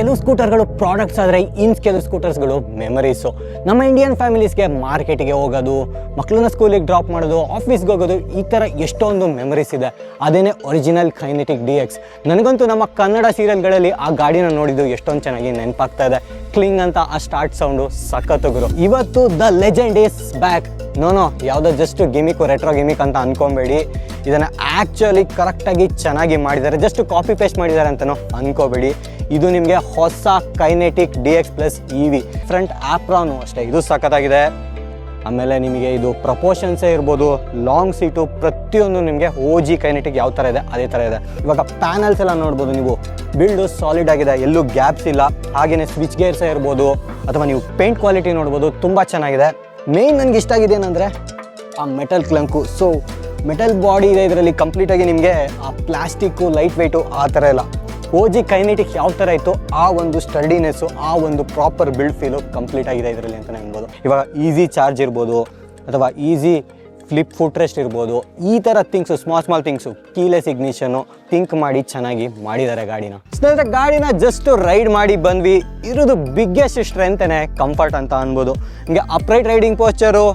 ಕೆಲವು ಸ್ಕೂಟರ್ಗಳು ಪ್ರಾಡಕ್ಟ್ಸ್ ಆದರೆ ಇನ್ನು ಕೆಲವು ಸ್ಕೂಟರ್ಸ್ಗಳು ಮೆಮರೀಸು. ನಮ್ಮ ಇಂಡಿಯನ್ ಫ್ಯಾಮಿಲೀಸ್ಗೆ ಮಾರ್ಕೆಟಿಗೆ ಹೋಗೋದು, ಮಕ್ಕಳನ್ನ ಸ್ಕೂಲಿಗೆ ಡ್ರಾಪ್ ಮಾಡೋದು, ಆಫೀಸ್ಗೆ ಹೋಗೋದು, ಈ ಥರ ಎಷ್ಟೊಂದು ಮೆಮರೀಸ್ ಇದೆ. ಅದೇನೇ ಒರಿಜಿನಲ್ ಕೈನೆಟಿಕ್ DX. ನನಗಂತೂ ನಮ್ಮ ಕನ್ನಡ ಸೀರಿಯಲ್ಗಳಲ್ಲಿ ಆ ಗಾಡಿನ ನೋಡಿದ್ದು ಎಷ್ಟೊಂದು ಚೆನ್ನಾಗಿ ನೆನಪಾಗ್ತಾ ಇದೆ. ಕ್ಲಿಂಗ್ ಅಂತ ಆ ಸ್ಟಾರ್ಟ್ ಸೌಂಡು ಸಖತ್ತುಗುರು. ಇವತ್ತು the legend is back. No ಯಾವುದೋ ಜಸ್ಟ್ ಗಿಮಿಕ್, ರೆಟ್ರೋ ಗಿಮಿಕ್ ಅಂತ ಅನ್ಕೊಬೇಡಿ. ಇದನ್ನು ಆ್ಯಕ್ಚುಲಿ ಕರೆಕ್ಟಾಗಿ ಚೆನ್ನಾಗಿ ಮಾಡಿದ್ದಾರೆ, ಜಸ್ಟ್ ಕಾಪಿ ಪೇಸ್ಟ್ ಮಾಡಿದ್ದಾರೆ ಅಂತಲೂ ಅನ್ಕೋಬೇಡಿ. ಇದು ನಿಮಗೆ ಹೊಸ kinetic DX plus EV. Front apron ಅಷ್ಟೇ, ಇದು ಸಖತ್ತಾಗಿದೆ. ಆಮೇಲೆ ನಿಮಗೆ ಇದು ಪ್ರಪೋರ್ಷನ್ಸೇ ಇರ್ಬೋದು, ಲಾಂಗ್ ಸೀಟು, ಪ್ರತಿಯೊಂದು ನಿಮಗೆ OG ಕೈನೆಟಿಕ್ ಯಾವ ಥರ ಇದೆ ಅದೇ ಥರ ಇದೆ. ಇವಾಗ ಪ್ಯಾನಲ್ಸ್ ಎಲ್ಲ ನೋಡ್ಬೋದು ನೀವು, ಬಿಲ್ಡು ಸಾಲಿಡ್ ಆಗಿದೆ, ಎಲ್ಲೂ ಗ್ಯಾಪ್ಸ್ ಇಲ್ಲ. ಹಾಗೆಯೇ ಸ್ವಿಚ್ ಗೇರ್ಸೇ ಇರ್ಬೋದು ಅಥವಾ ನೀವು ಪೇಂಟ್ ಕ್ವಾಲಿಟಿ ನೋಡ್ಬೋದು, ತುಂಬ ಚೆನ್ನಾಗಿದೆ. ಮೇನ್ ನನಗೆ ಇಷ್ಟ ಆಗಿದೆ ಏನಂದರೆ ಆ ಮೆಟಲ್ ಕ್ಲಂಕು. ಸೊ ಮೆಟಲ್ ಬಾಡಿ ಇದೆ ಇದರಲ್ಲಿ ಕಂಪ್ಲೀಟಾಗಿ. ನಿಮಗೆ ಆ ಪ್ಲಾಸ್ಟಿಕ್ಕು, ಲೈಟ್ ವೆಯ್ಟು ಆ ಥರ ಇಲ್ಲ. OG ಕೈನೆಟಿಕ್ ಯಾವ ಥರ ಇತ್ತು ಆ ಒಂದು ಸ್ಟರ್ಡಿನೆಸ್ಸು, ಆ ಒಂದು ಪ್ರಾಪರ್ ಬಿಲ್ಡ್ ಫೀಲು ಕಂಪ್ಲೀಟ್ ಆಗಿದೆ ಇದರಲ್ಲಿ ಅಂತಲೇ ಅನ್ಬೋದು. ಇವಾಗ ಈಸಿ ಚಾರ್ಜ್ ಇರ್ಬೋದು ಅಥವಾ ಈಸಿ ಫ್ಲಿಪ್ ಫುಟ್ ರೆಸ್ಟ್ ಇರ್ಬೋದು, ಈ ಥರ things, small things, keyless ignition think ಮಾಡಿ ಚೆನ್ನಾಗಿ ಮಾಡಿದ್ದಾರೆ ಗಾಡಿನ. ಸ್ನೇಹಿತರೆ, ಗಾಡಿನ ಜಸ್ಟ್ ರೈಡ್ ಮಾಡಿ ಬಂದ್ವಿ. ಇರೋದು ಬಿಗ್ಗೆಸ್ಟ್ ಸ್ಟ್ರೆಂತೇ ಕಂಫರ್ಟ್ ಅಂತ ಅನ್ಬೋದು. ನಿಮಗೆ ಅಪ್ರೈಟ್ ರೈಡಿಂಗ್ ಪೋಸ್ಚರು,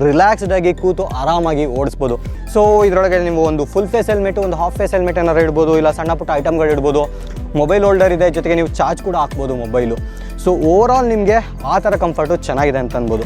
ರಿಲ್ಯಾಕ್ಸ್ಡ್ ಆಗಿ ಕೂತು ಆರಾಮಾಗಿ ಓಡಿಸ್ಬೋದು. ಸೊ ಇದರೊಳಗೆ ನೀವು ಒಂದು ಫುಲ್ ಫೇಸ್ ಹೆಲ್ಮೆಟ್, ಒಂದು ಹಾಫ್ ಫೇಸ್ ಹೆಲ್ಮೆಟ್ ಏನಾರು ಇಡ್ಬೋದು, ಇಲ್ಲ ಸಣ್ಣ ಪುಟ್ಟ ಐಟಮ್ಗಳು ಇಡ್ಬೋದು. ಮೊಬೈಲ್ ಹೋಲ್ಡರ್ ಇದೆ, ಜೊತೆಗೆ ನೀವು ಚಾರ್ಜ್ ಕೂಡ ಹಾಕ್ಬೋದು ಮೊಬೈಲು. ಸೊ ಓವರ್ ಆಲ್ ನಿಮಗೆ ಆ ಥರ ಕಂಫರ್ಟು ಚೆನ್ನಾಗಿದೆ ಅಂತ ಅನ್ಬೋದು.